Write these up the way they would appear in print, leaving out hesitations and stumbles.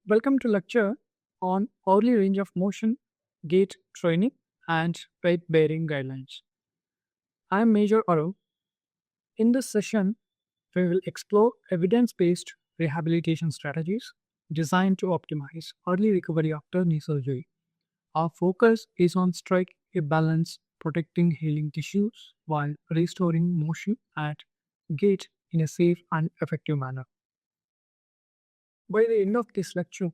Welcome to lecture on early range of motion, gait training, and weight bearing guidelines. I am Major Aru. In this session, we will explore evidence based rehabilitation strategies designed to optimize early recovery after knee surgery. Our focus is on strike a balance, protecting healing tissues while restoring motion and gait in a safe and effective manner. By the end of this lecture,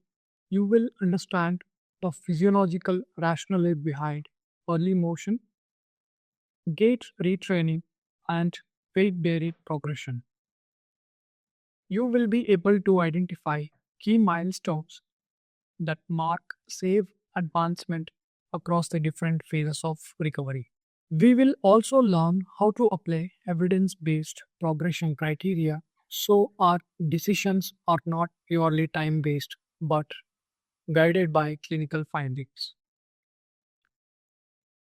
you will understand the physiological rationale behind early motion, gait retraining, and weight bearing progression. You will be able to identify key milestones that mark safe advancement across the different phases of recovery. We will also learn how to apply evidence based progression criteria so our decisions are not purely time based but guided by clinical findings.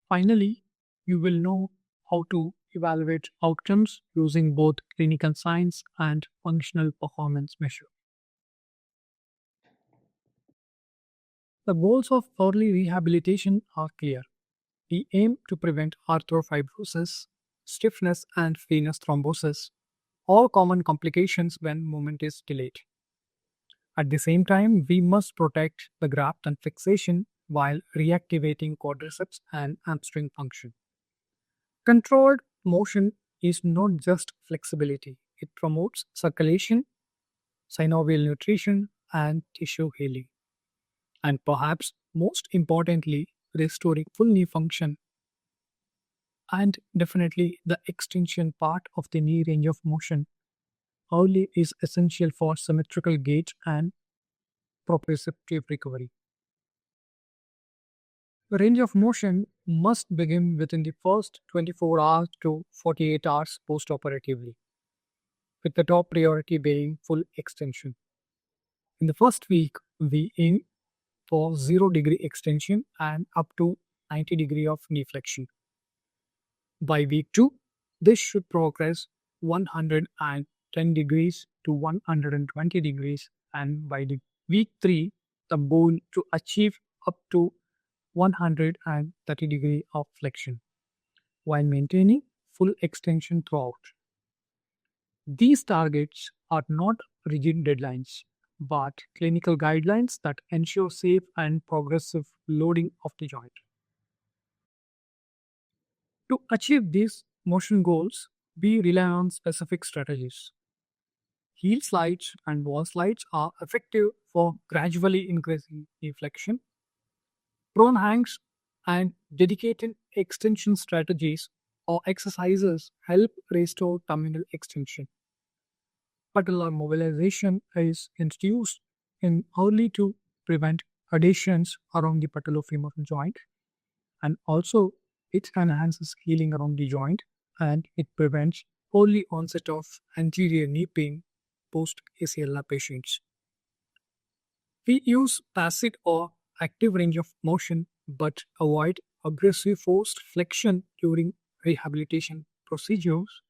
Finally, you will know how to evaluate outcomes using both clinical science and functional performance measure. The goals of early rehabilitation are clear. We aim to prevent arthropfibrosis, stiffness, and venous thrombosis, all common complications when movement is delayed. At the same time, we must protect the graft and fixation while reactivating quadriceps and hamstring function. Controlled motion is not just flexibility, it promotes circulation, synovial nutrition, and tissue healing. And perhaps most importantly, restoring full knee function and definitely the extension part of the knee range of motion early is essential for symmetrical gait and proprioceptive recovery. The range of motion must begin within the first 24 hours to 48 hours postoperatively, with the top priority being full extension. In the first week, we aim for 0 degree extension and up to 90 degree of knee flexion. By week 2, this should progress 110 degrees to 120 degrees, and by the week 3, the goal to achieve up to 130 degree of flexion while maintaining full extension throughout. These targets are not rigid deadlines, but clinical guidelines that ensure safe and progressive loading of the joint. To achieve these motion goals, we rely on specific strategies. Heel slides and wall slides are effective for gradually increasing knee flexion. Prone hangs and dedicated extension strategies or exercises help restore terminal extension. Patellar mobilization is introduced in early to prevent adhesions around the patellofemoral joint, and also it enhances healing around the joint and it prevents early onset of anterior knee pain post ACLR patients. We use passive or active range of motion but avoid aggressive forced flexion during rehabilitation procedures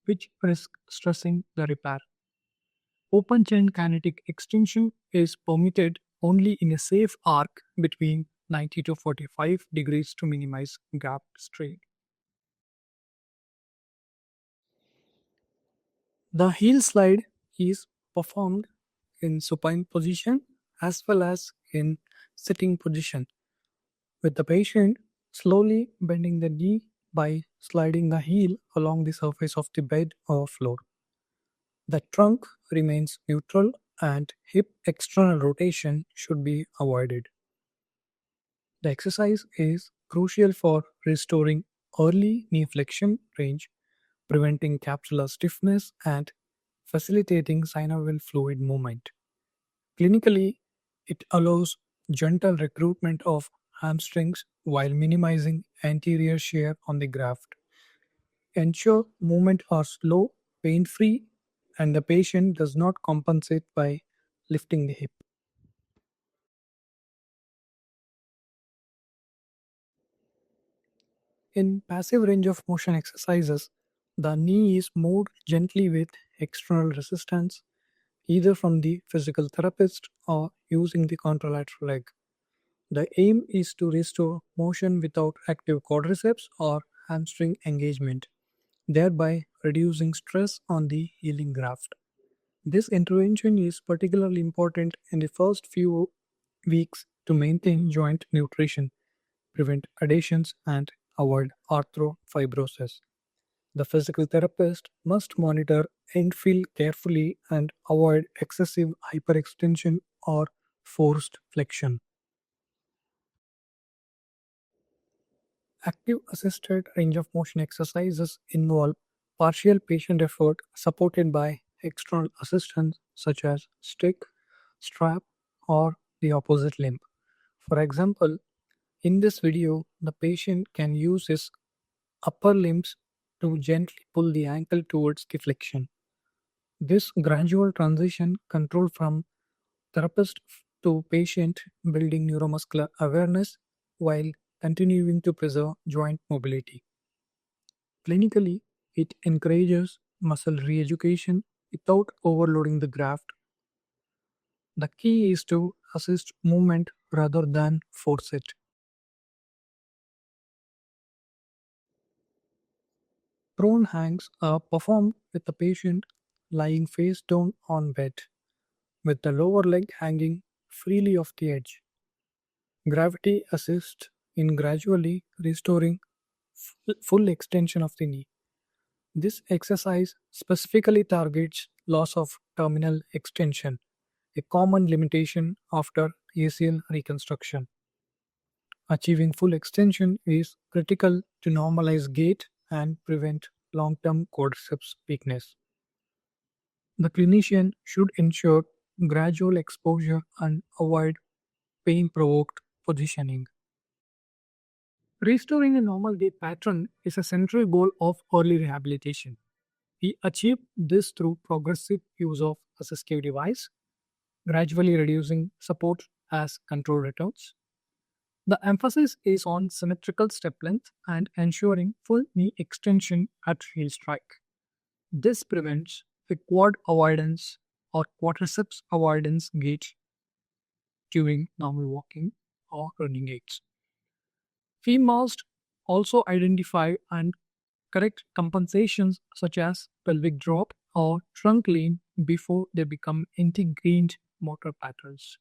which risk stressing the repair. Open chain kinetic extension is permitted only in a safe arc between 90 to 45 degrees to minimize gap strain. The heel slide is performed in supine position as well as in sitting position, with the patient slowly bending the knee by sliding the heel along the surface of the bed or floor. The trunk remains neutral and hip external rotation should be avoided. The exercise is crucial for restoring early knee flexion range, preventing capsular stiffness, and facilitating synovial fluid movement. Clinically, it allows gentle recruitment of hamstrings while minimizing anterior shear on the graft. Ensure movement are slow, pain free, and the patient does not compensate by lifting the hip. In passive range of motion exercises, the knee is moved gently with external resistance, either from the physical therapist or using the contralateral leg. The aim is to restore motion without active quadriceps or hamstring engagement, thereby reducing stress on the healing graft. This intervention is particularly important in the first few weeks to maintain joint nutrition, prevent adhesions, and avoid arthrofibrosis. The physical therapist must monitor infill carefully and avoid excessive hyperextension or forced flexion. Active assisted range of motion exercises involve partial patient effort supported by external assistance such as stick, strap, or the opposite limb. For example, in this video, the patient can use his upper limbs to gently pull the ankle towards the flexion. This gradual transition control from therapist to patient building neuromuscular awareness while continuing to preserve joint mobility. Clinically, it encourages muscle re-education without overloading the graft. The key is to assist movement rather than force it. Prone hangs are performed with the patient lying face down on bed, with the lower leg hanging freely off the edge. Gravity assists in gradually restoring full extension of the knee. This exercise specifically targets loss of terminal extension, a common limitation after ACL reconstruction. Achieving full extension is critical to normalize gait and prevent long term quadriceps weakness. The clinician should ensure gradual exposure and avoid pain provoked positioning. Restoring a normal gait pattern is a central goal of early rehabilitation. We achieve this through progressive use of assistive device, gradually reducing support as control returns. The emphasis is on symmetrical step length and ensuring full knee extension at heel strike. This prevents the quad avoidance or quadriceps avoidance gait during normal walking or running gaits. We must also identify and correct compensations such as pelvic drop or trunk lean before they become ingrained motor patterns.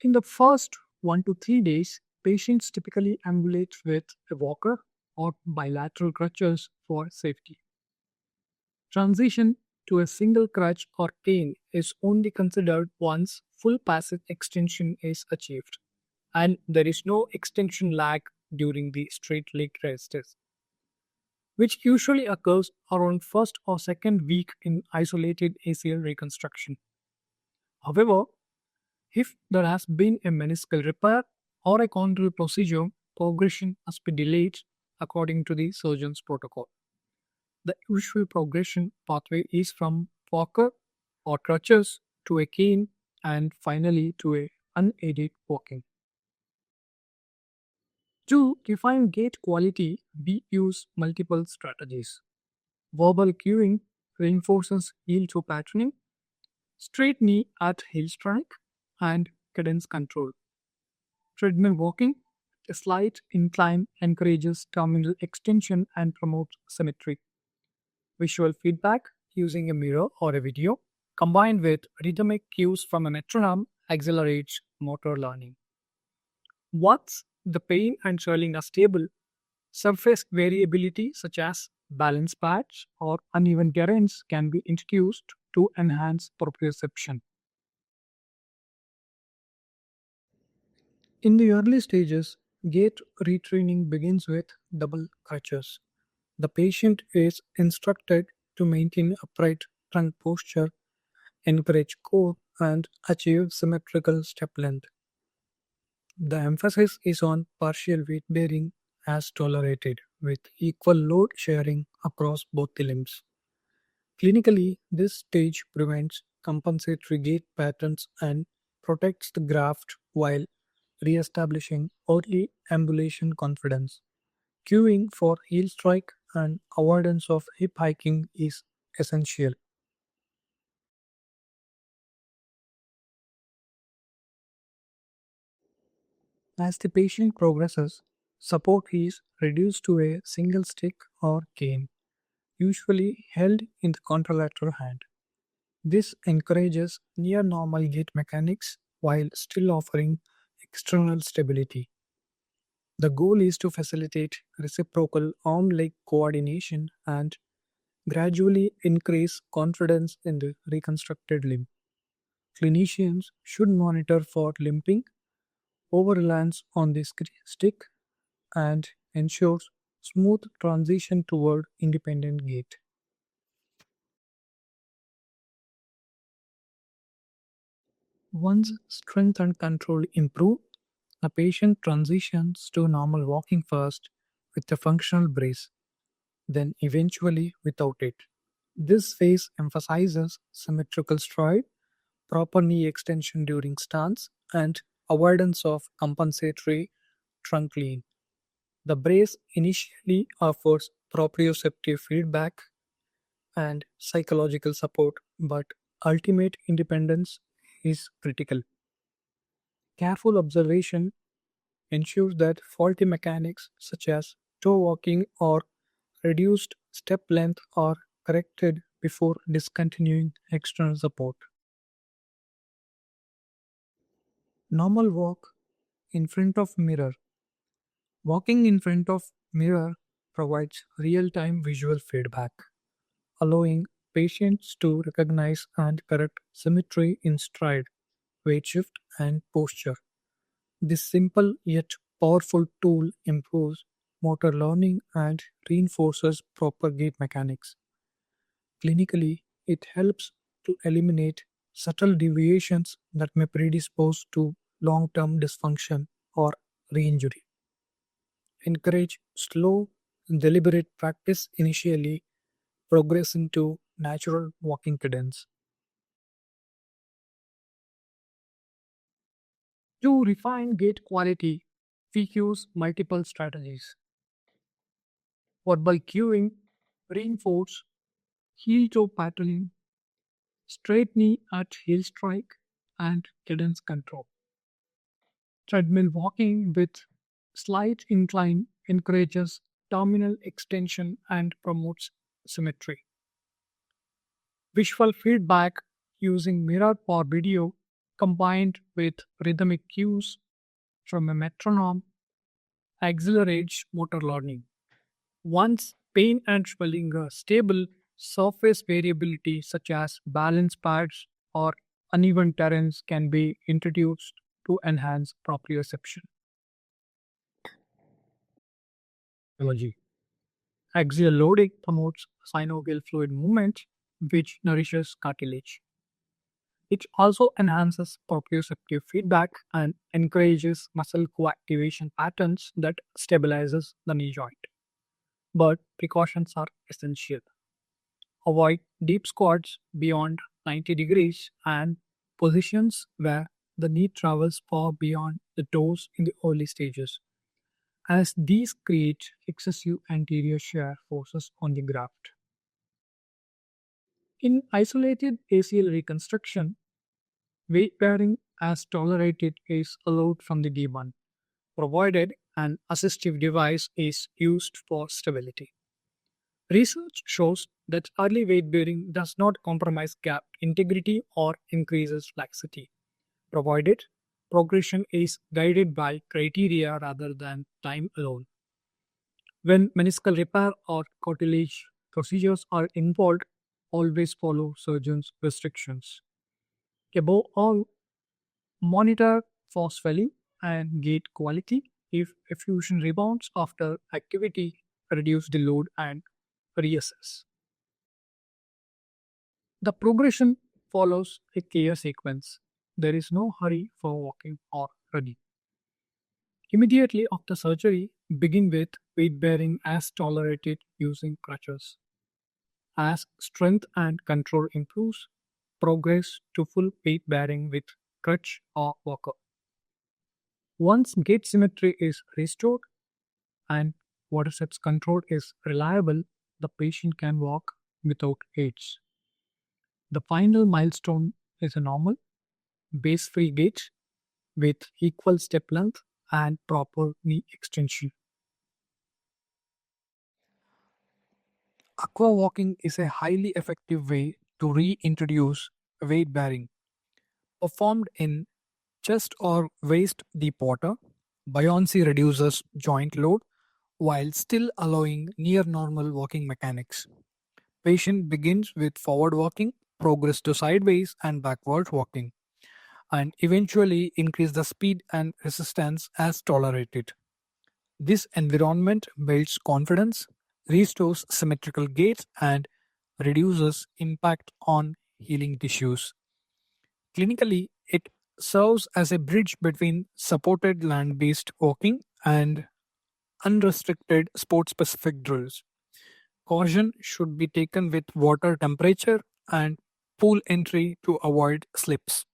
In the first 1 to 3 days, patients typically ambulate with a walker or bilateral crutches for safety. Transition to a single crutch or cane is only considered once full passive extension is achieved, and there is no extension lag during the straight leg rest, which usually occurs around first or second week in isolated ACL reconstruction. However, if there has been a meniscal repair or a chondral procedure, progression must be delayed according to the surgeon's protocol. The usual progression pathway is from walker or crutches to a cane and finally to a unaided walking. To define gait quality, we use multiple strategies. Verbal cueing reinforces heel toe patterning, straight knee at heel strike, and cadence control. Treadmill walking, a slight incline encourages terminal extension and promotes symmetry. Visual feedback using a mirror or a video, combined with rhythmic cues from a metronome, accelerates motor learning. Once the pain and swelling are stable, surface variability such as balance pads or uneven terrains can be introduced to enhance proprioception. In the early stages, gait retraining begins with double crutches. The patient is instructed to maintain upright trunk posture, encourage core, and achieve symmetrical step length. The emphasis is on partial weight bearing as tolerated, with equal load sharing across both the limbs. Clinically, this stage prevents compensatory gait patterns and protects the graft while re-establishing early ambulation confidence. Cueing for heel strike and avoidance of hip hiking is essential. As the patient progresses, support is reduced to a single stick or cane, usually held in the contralateral hand. This encourages near normal gait mechanics while still offering external stability. The goal is to facilitate reciprocal arm leg coordination and gradually increase confidence in the reconstructed limb. Clinicians should monitor for limping, over reliance on the stick, and ensure smooth transition toward independent gait. Once strength and control improve, the patient transitions to normal walking first with a functional brace, then eventually without it. This phase emphasizes symmetrical stride, proper knee extension during stance, and avoidance of compensatory trunk lean. The brace initially offers proprioceptive feedback and psychological support, but ultimate independence is critical. Careful observation ensures that faulty mechanics such as toe walking or reduced step length are corrected before discontinuing external support. Normal walk in front of mirror. Walking in front of mirror provides real-time visual feedback, allowing patients to recognize and correct symmetry in stride, weight shift, and posture. This simple yet powerful tool improves motor learning and reinforces proper gait mechanics. Clinically, it helps to eliminate subtle deviations that may predispose to long term dysfunction or re injury. Encourage slow, deliberate practice initially, progressing to natural walking cadence. To refine gait quality, we use multiple strategies. Verbal cueing, reinforce heel toe patterning, straight knee at heel strike, and cadence control. Treadmill walking with slight incline encourages terminal extension and promotes symmetry. Visual feedback using mirror or video combined with rhythmic cues from a metronome accelerates motor learning. Once pain and swelling are stable, surface variability such as balance pads or uneven terrains can be introduced to enhance proprioception. Biology. Axial loading promotes synovial fluid movement, which nourishes cartilage. It also enhances proprioceptive feedback and encourages muscle coactivation patterns that stabilizes the knee joint. But precautions are essential. Avoid deep squats beyond 90 degrees and positions where the knee travels far beyond the toes in the early stages, as these create excessive anterior shear forces on the graft. In isolated ACL reconstruction, weight bearing as tolerated is allowed from the D1, provided an assistive device is used for stability. Research shows that early weight bearing does not compromise gap integrity or increases laxity, provided progression is guided by criteria rather than time alone. When meniscal repair or cartilage procedures are involved, always follow surgeon's restrictions. Above all, monitor for swelling and gait quality. If effusion rebounds after activity, reduce the load and reassess. The progression follows a clear sequence. There is no hurry for walking or running. Immediately after surgery, begin with weight bearing as tolerated using crutches. As strength and control improves, progress to full weight bearing with crutch or walker. Once gait symmetry is restored and quadriceps control is reliable, the patient can walk without aids. The final milestone is a normal, base free gait with equal step length and proper knee extension. Aqua walking is a highly effective way to reintroduce weight bearing. Performed in chest or waist deep water, buoyancy reduces joint load while still allowing near normal walking mechanics. Patient begins with forward walking, progress to sideways and backward walking, and eventually increase the speed and resistance as tolerated. This environment builds confidence, restores symmetrical gait, and reduces impact on healing tissues. Clinically, it serves as a bridge between supported land based walking and unrestricted sport specific drills. Caution should be taken with water temperature and pool entry to avoid slips.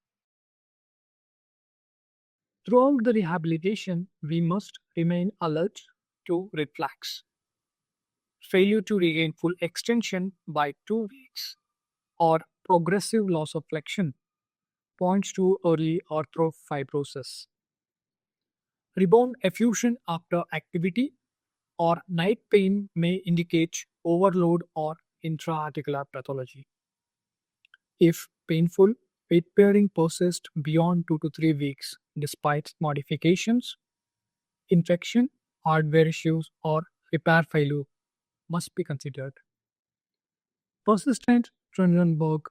Throughout the rehabilitation, we must remain alert to red flags. Failure to regain full extension by 2 weeks or progressive loss of flexion points to early arthrofibrosis. Rebound effusion after activity or night pain may indicate overload or intra-articular pathology. If painful, weight bearing persists beyond 2 to 3 weeks despite modifications, infection, hardware issues, or repair failure must be considered. Persistent Trendelenburg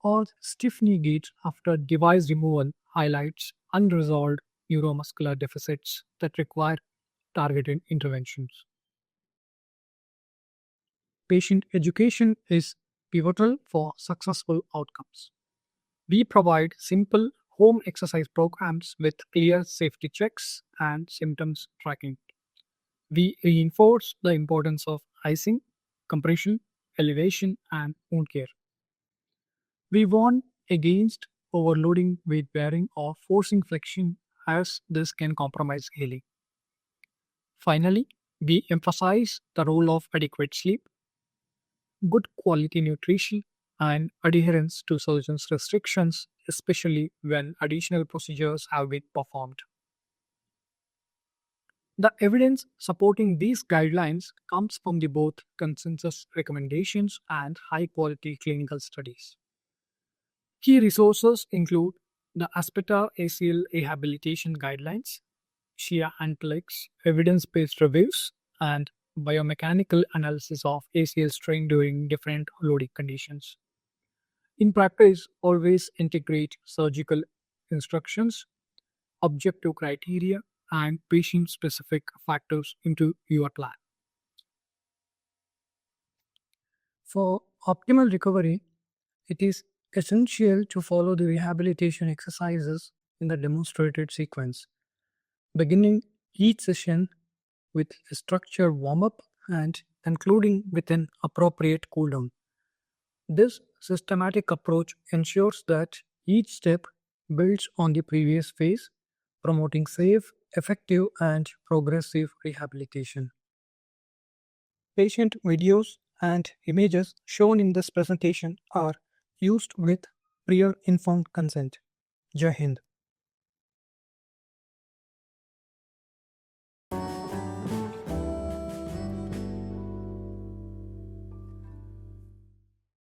or stiff knee gait after device removal highlights unresolved neuromuscular deficits that require targeted interventions. Patient education is pivotal for successful outcomes. We provide simple home exercise programs with clear safety checks and symptoms tracking. We reinforce the importance of icing, compression, elevation, and wound care. We warn against overloading weight bearing or forcing flexion as this can compromise healing. Finally, we emphasize the role of adequate sleep, good quality nutrition, and adherence to surgeon's restrictions, especially when additional procedures have been performed. The evidence supporting these guidelines comes from the both consensus recommendations and high quality clinical studies. Key resources include the Aspeta ACL Rehabilitation Guidelines, Shia and Plex evidence based reviews, and biomechanical analysis of ACL strain during different loading conditions. In practice, always integrate surgical instructions, objective criteria, and patient specific factors into your plan. For optimal recovery, it is essential to follow the rehabilitation exercises in the demonstrated sequence, beginning each session with a structured warm up and concluding with an appropriate cool down. This systematic approach ensures that each step builds on the previous phase, promoting safe, effective, and progressive rehabilitation. Patient videos and images shown in this presentation are used with prior informed consent. Jai Hind.